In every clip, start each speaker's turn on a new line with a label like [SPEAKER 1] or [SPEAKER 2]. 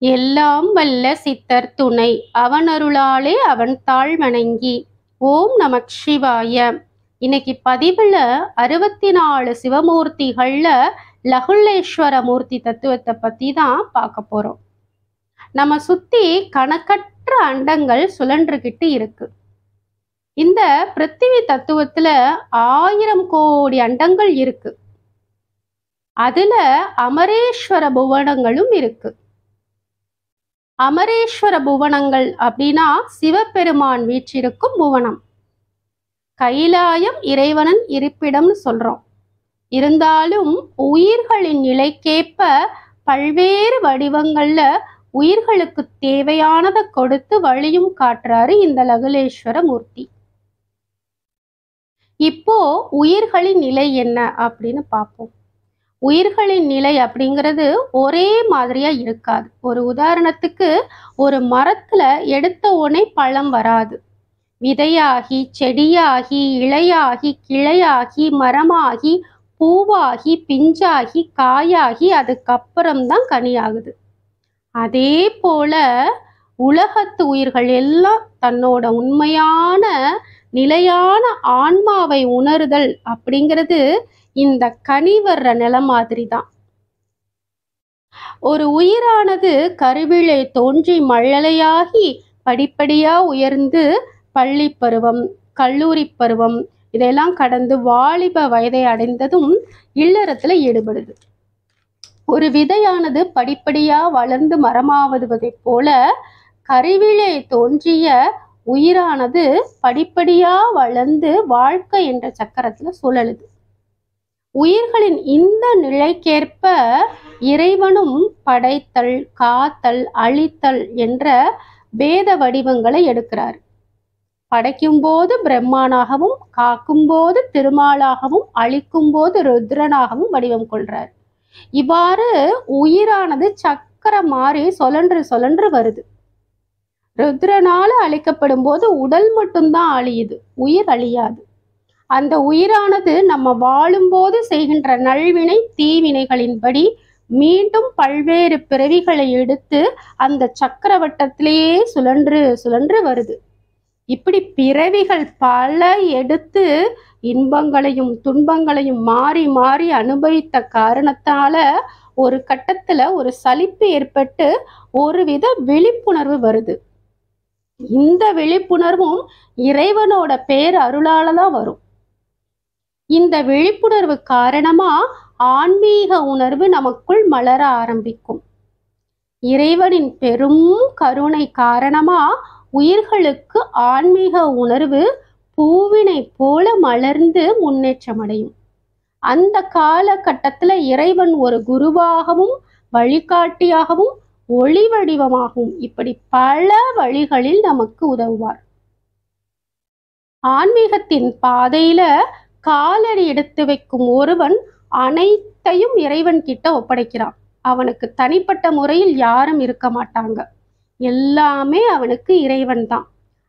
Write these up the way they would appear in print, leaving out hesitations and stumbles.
[SPEAKER 1] எல்லாம் வல்ல சித்தர் துணை அவனருளாலே அவன் தாழ் வணங்கி. ஓம் நமக் சிவாய. இன்னைக்கு பதிவுல 64 சிவமூர்த்திகள்ல லகுலேஸ்வர மூர்த்தி தத்துவத்தை பத்தி தான் பார்க்க போறோம். நம்ம சுத்தி கணக்கற்ற அண்டங்கள் சுழன்றுகிட்டு இருக்கு. இந்த பிருத்திவி தத்துவத்துல 1000 கோடி அண்டங்கள் இருக்கு. அதுல அமரேஸ்வர புவனங்களும் இருக்கு. அமரேஸ்வர புவனங்கள் அப்படின்னா சிவபெருமான் வீற்றிருக்கும் புவனம். கைலாயம் இறைவனின் இருப்பிடம்னு சொல்றோம். இருந்தாலும் உயிர்களின் நிலைக்கேற்ப பல்வேறு வடிவங்கள்ல உயிர்களுக்கு தேவையானதை கொடுத்து வழியும் காட்டுறாரு இந்த லகுலேஸ்வர மூர்த்தி. இப்போ உயிர்களின் நிலை என்ன அப்படின்னு பார்ப்போம். உயிர்களின் நிலை அப்படிங்கிறது ஒரே மாதிரியா இருக்காது. ஒரு உதாரணத்துக்கு, ஒரு மரத்துல எடுத்த உடனே பழம் வராது. விதையாகி, செடியாகி, இலையாகி, கிளையாகி, மரமாகி, பூவாகி, பிஞ்சாகி, காயாகி, அதுக்கப்புறம்தான் கனியாகுது. அதே போல உலகத்து உயிர்கள் எல்லாம் தன்னோட உண்மையான நிலையான ஆன்மாவை உணருதல் அப்படிங்கிறது இந்த கனி வர்ற நிலை மாதிரி தான். ஒரு உயிரானது கருவிலே தோன்றி மழலையாகி படிப்படியா உயர்ந்து பள்ளி பருவம், கல்லூரி பருவம் இதெல்லாம் கடந்து வாலிப வயதை அடைந்ததும் இல்லறத்துல ஈடுபடுது. ஒரு விதையானது படிப்படியா வளர்ந்து மரமாவதை போல கருவிலே தோன்றிய உயிரானது படிப்படியா வளர்ந்து வாழ்க்கை என்ற சக்கரத்துல சுழலுது. உயிர்களின் இந்த நிலைக்கேற்ப இறைவனும் படைத்தல், காத்தல், அழித்தல் என்ற பேத வடிவங்களை எடுக்கிறார். படைக்கும் போது பிரம்மானாகவும், காக்கும் போது திருமாலாகவும், அழிக்கும் போது ருத்ரனாகவும் வடிவம் கொள்றார். இவ்வாறு உயிரானது சக்கரம் மாறி சொலன்று வருது. ருத்ரனால அழிக்கப்படும் போது உடல் மட்டும்தான் அழியுது, உயிர் அழியாது. அந்த உயிரானது நம்ம வாழும்போது செய்கின்ற நல்வினை தீவினைகளின்படி மீண்டும் பல்வேறு பிறவிகளை எடுத்து அந்த சக்கரவட்டத்திலேயே சுழன்று வருது. இப்படி பிறவிகள் பல எடுத்து இன்பங்களையும் துன்பங்களையும் மாறி மாறி அனுபவித்த காரணத்தால ஒரு கட்டத்துல ஒரு சலிப்பு ஏற்பட்டு ஒருவித விழிப்புணர்வு வருது. இந்த விழிப்புணர்வும் இறைவனோட பேரருளால தான் வரும். இந்த விழிப்புணர்வு காரணமா ஆன்மீக உணர்வு நமக்குள் மலர ஆரம்பிக்கும். இறைவனின் பெரும் கருணை காரணமா உயிர்களுக்கு ஆன்மீக உணர்வு பூவினை போல மலர்ந்து முன்னேற்றம் அடையும். அந்த காலகட்டத்துல இறைவன் ஒரு குருவாகவும், வழிகாட்டியாகவும், ஒளி வடிவமாகவும் இப்படி பல வழிகளில் நமக்கு உதவுவார். ஆன்மீகத்தின் பாதையில காலடி எடுத்து வைக்கும் ஒருவன் அனைத்தையும் இறைவன் கிட்ட ஒப்படைக்கிறான். அவனுக்கு தனிப்பட்ட முறையில் யாரும் இருக்க மாட்டாங்க. எல்லாமே அவனுக்கு இறைவன் தான்.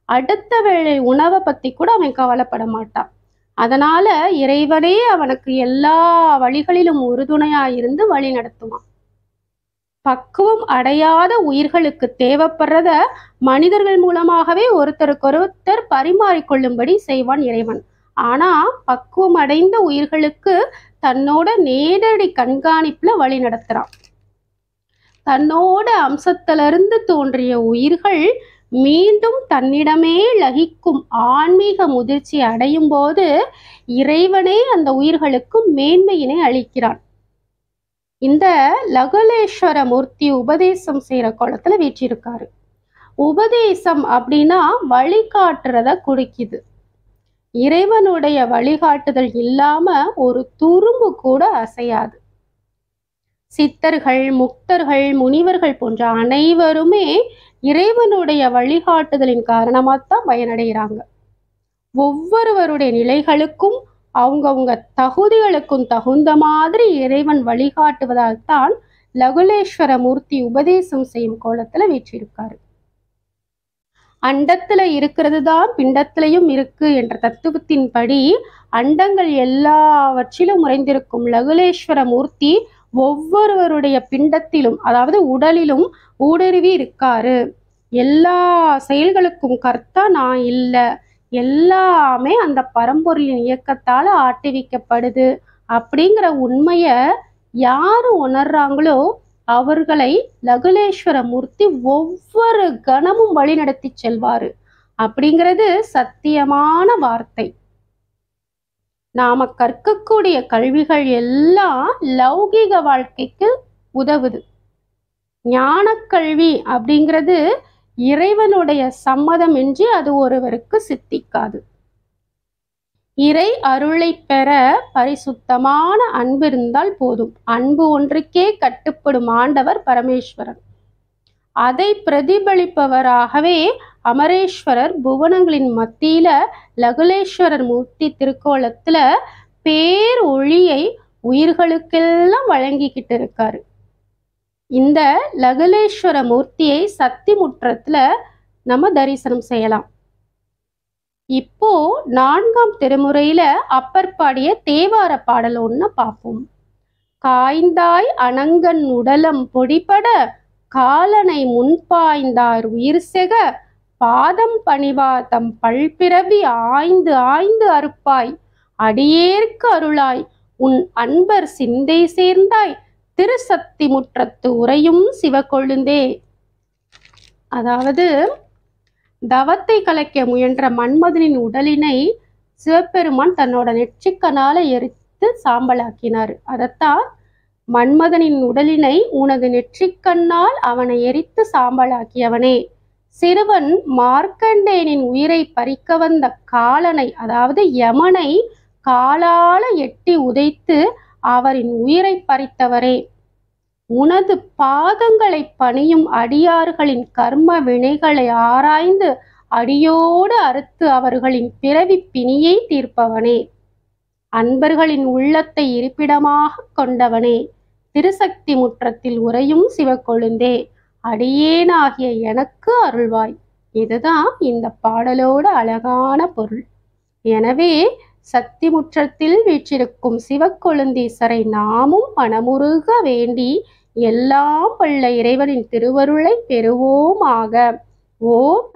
[SPEAKER 1] அடுத்த வேளை உணவை பத்தி கூட அவன் கவலைப்பட மாட்டான். அதனால இறைவனே அவனுக்கு எல்லா வழிகளிலும் உறுதுணையா இருந்து வழி நடத்துவான். பக்குவம் அடையாத உயிர்களுக்கு தேவைப்படுறத மனிதர்கள் மூலமாகவே ஒருத்தருக்கொருத்தர் பரிமாறிக்கொள்ளும்படி செய்வான் இறைவன். ஆனா பக்குவம் அடைந்த உயிர்களுக்கு தன்னோட நேரடி கண்காணிப்புல வழி நடத்துறான். தன்னோட அம்சத்திலிருந்து தோன்றிய உயிர்கள் மீண்டும் தன்னிடமே லகிக்கும் ஆன்மீக முதிர்ச்சி அடையும் போது இறைவனே அந்த உயிர்களுக்கு மேன்மையினை அளிக்கிறான். இந்த லகுலேஸ்வர மூர்த்தி உபதேசம் செய்யற கோலத்துல வீற்றிருக்காரு. உபதேசம் அப்படின்னா வழிகாட்டுறத குறிக்குது. இறைவனுடைய வழிகாட்டுதல் இல்லாம ஒரு துரும்பு கூட அசையாது. சித்தர்கள், முக்தர்கள், முனிவர்கள் போன்ற அனைவருமே இறைவனுடைய வழிகாட்டுதலின் காரணமாத்தான் பயனடைகிறாங்க. ஒவ்வொருவருடைய நிலைகளுக்கும் அவங்கவுங்க தகுதிகளுக்கும் தகுந்த மாதிரி இறைவன் வழிகாட்டுவதால் தான் லகுலேஸ்வர மூர்த்தி உபதேசம் செய்யும் கோலத்துல வீற்றிருக்காரு. அண்டத்துல இருக்கிறது தான் பிண்டத்திலையும் இருக்கு என்ற தத்துவத்தின்படி அண்டங்கள் எல்லாவற்றிலும் உறைந்திருக்கும் லகுலேஸ்வர மூர்த்தி ஒவ்வொருவருடைய பிண்டத்திலும், அதாவது உடலிலும் ஊடுருவி இருக்காரு. எல்லா செயல்களுக்கும் கர்த்தா நான் இல்லை, எல்லாமே அந்த பரம்பொருளின் இயக்கத்தால ஆட்டிவிக்கப்படுது அப்படிங்கிற உண்மைய யாரு உணர்றாங்களோ அவர்களை லகுலேஸ்வர மூர்த்தி ஒவ்வொரு கணமும் வழிநடத்தி செல்வாரு அப்படிங்கிறது சத்தியமான வார்த்தை. நாம கற்கக்கூடிய கல்விகள் எல்லாம் லௌகீக வாழ்க்கைக்கு உதவுது. ஞான கல்வி அப்படிங்கிறது இறைவனுடைய சம்மதம் இன்றி அது ஒருவருக்கு சித்திக்காது. இறை அருளை பெற பரிசுத்தமான அன்பு இருந்தால் போதும். அன்பு ஒன்றுக்கே கட்டுப்படும் ஆண்டவர் பரமேஸ்வரன். அதை பிரதிபலிப்பவராகவே அமரேஸ்வரர் புவனங்களின் மத்தியில லகுலேஸ்வரர் மூர்த்தி திருக்கோலத்துல பேர் ஒளியை உயிர்களுக்கெல்லாம் வழங்கிக்கிட்டு இருக்காரு. இந்த லகுலேஸ்வர மூர்த்தியை சக்தி முற்றத்துல நம்ம தரிசனம் செய்யலாம். இப்போ 4ஆம் திருமுறையில அப்பர் பாடிய தேவார பாடல் ஒண்ணு பார்ப்போம். காய்ந்தாய் அனங்கன் உடலம் பொடிபட காலனை முன்பாய்ந்தார் உயிர் செக பாதம் பணிவாதம் பல்பிறவி ஆய்ந்து ஆய்ந்து அறுப்பாய் அடியேற்கு அருளாய் உன் அன்பர் சிந்தை சேர்ந்தாய் திருசக்தி முற்றத்து உறையும் சிவகொழுந்தே. அதாவது தவத்தை கலைக்க முயன்ற மன்மதனின் உடலினை சிவபெருமான் தன்னோட நெற்றிக்கனால எரித்து சாம்பலாக்கினார். அதைத்தான் மன்மதனின் உடலினை உனது நெற்றிக்கண்ணால் அவனை எரித்து சாம்பலாக்கியவனே, சிறுவன் மார்க்கண்டேயனின் உயிரை பறிக்க வந்த காலனை, அதாவது யமனை காலால எட்டி உதைத்து அவரின் உயிரை பறித்தவரே, உனது பாதங்களை பணியும் அடியார்களின் கர்ம வினைகளை ஆராய்ந்து அடியோடு அறுத்து அவர்களின் பிறவி பிணியை தீர்ப்பவனே, அன்பர்களின் உள்ளத்தை இருப்பிடமாக கொண்டவனே, திருசக்தி முற்றத்தில் உறையும் சிவகொழுந்தே, அடியேனாகிய எனக்கு அருள்வாய். இதுதான் இந்த பாடலோட அழகான பொருள். எனவே சக்தி முற்றத்தில் வீற்றிருக்கும் சிவகொழுந்தீசரை நாமும் மனமுருக வேண்டி எல்லாம் வல்ல இறைவனின் திருவருளை பெறுவோமாக. ஓம்